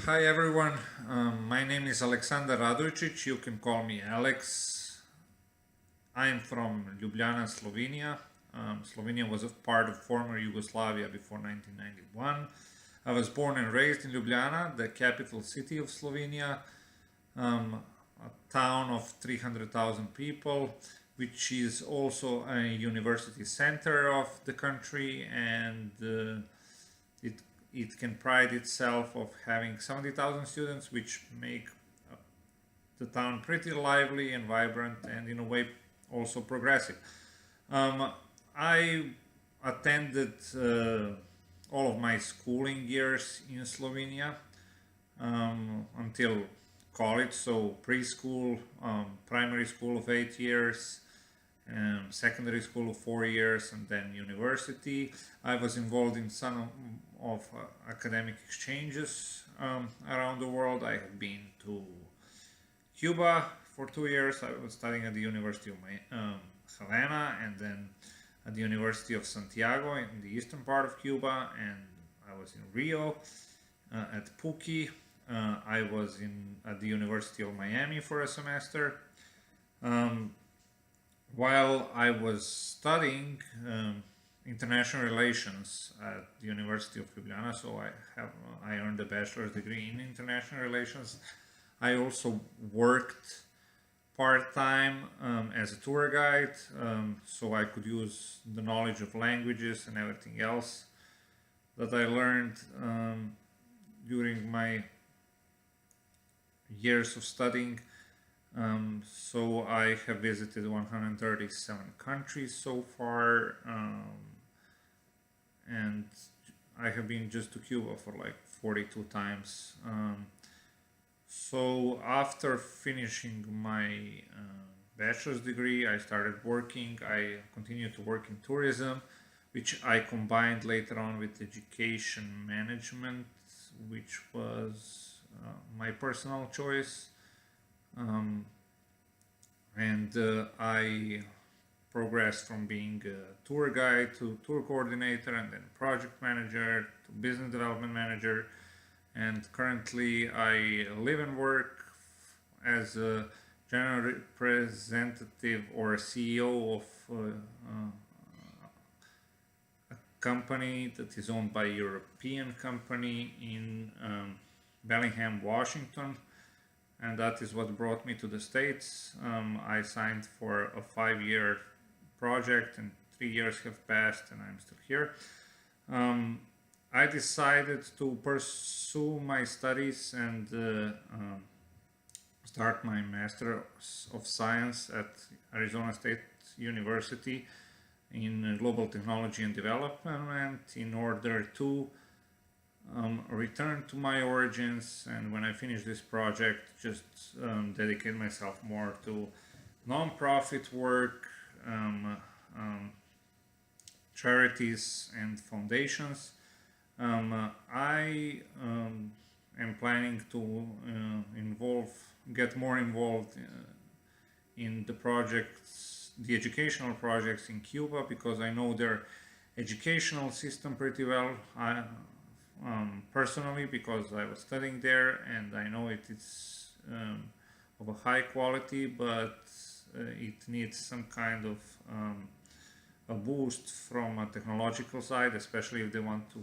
Hi everyone, my name is Aleksandar Radojcic, you can call me Alex. I'm from Ljubljana, Slovenia. Slovenia was a part of former Yugoslavia before 1991. I was born and raised in Ljubljana, the capital city of Slovenia, a town of 300,000 people, which is also a university center of the country, and it it can pride itself of having 70,000 students, which make the town pretty lively and vibrant, and in a way also progressive. Um, I attended all of my schooling years in Slovenia until college, so preschool, primary school of 8 years, secondary school of 4 years, and then university. I was involved in some of academic exchanges around the world. I have been to Cuba for 2 years. I was studying at the University of Havana, and then at the University of Santiago in the eastern part of Cuba, and I was in Rio at PUCI. I was at the University of Miami for a semester. While I was studying international relations at the University of Ljubljana, so I earned a bachelor's degree in international relations. I also worked part-time as a tour guide, so I could use the knowledge of languages and everything else that I learned during my years of studying. So I have visited 137 countries so far, and I have been just to Cuba for like 42 times. So after finishing my bachelor's degree, I started working. I continued to work in tourism, which I combined later on with education management, which was my personal choice. I progressed from being a tour guide to tour coordinator, and then project manager to business development manager. And currently I live and work as a general representative or a CEO of a company that is owned by a European company in Bellingham, Washington. And that is what brought me to the States. I signed for a 5-year project, and 3 years have passed, and I'm still here. I decided to pursue my studies and start my Master of Science at Arizona State University in Global Technology and Development in order to return to my origins, and when I finish this project, just dedicate myself more to non-profit work, charities and foundations. I am planning to get more involved in the projects, the educational projects in Cuba, because I know their educational system pretty well. Personally, because I was studying there, and I know it is of a high quality, but it needs some kind of a boost from a technological side, especially if they want to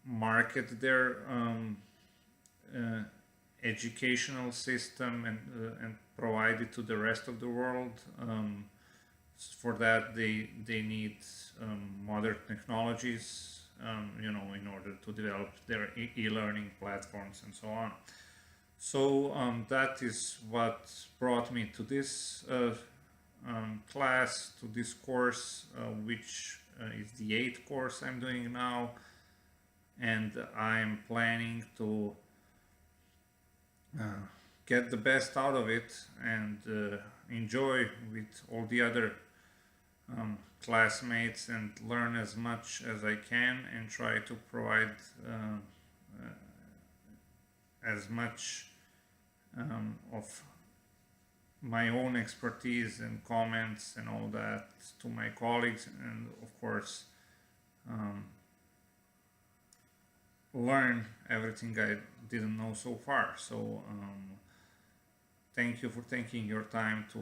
market their educational system and provide it to the rest of the world. For that, they need modern technologies, in order to develop their e-learning platforms and so on. So that is what brought me to this class, to this course, which is the 8th course I'm doing now, and I'm planning to get the best out of it and enjoy with all the other classmates and learn as much as I can, and try to provide as much of my own expertise and comments and all that to my colleagues, and of course learn everything I didn't know so far. So thank you for taking your time to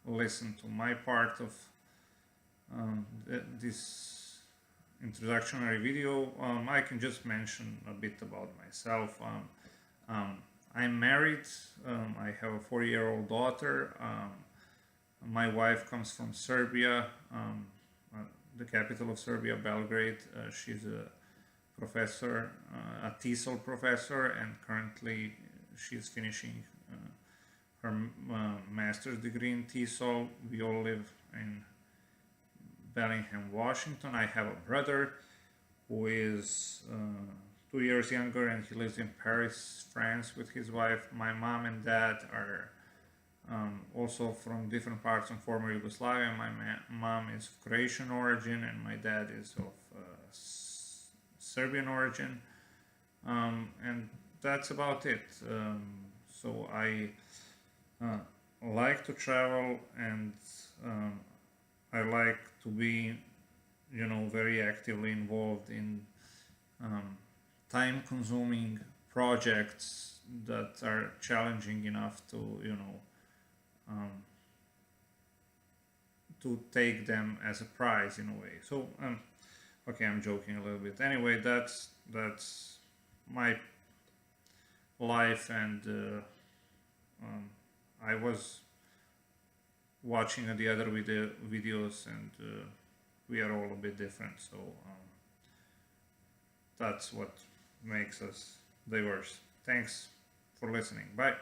listen to my part of this introductory video. I can just mention a bit about myself. I'm married. I have a 4-year-old daughter. My wife comes from Serbia, the capital of Serbia, Belgrade. She's a professor, a TESOL professor, and currently she's finishing her master's degree in TESOL. We all live in Bellingham, Washington. I have a brother who is 2 years younger, and he lives in Paris, France, with his wife. My mom and dad are also from different parts of former Yugoslavia. My mom is of Croatian origin, and my dad is of Serbian origin, and that's about it. So I like to travel, and I like to be, very actively involved in time-consuming projects that are challenging enough to, to take them as a prize in a way. So, okay, I'm joking a little bit. Anyway, that's my life, and I was watching the other videos, and we are all a bit different. So that's what makes us diverse. Thanks for listening. Bye.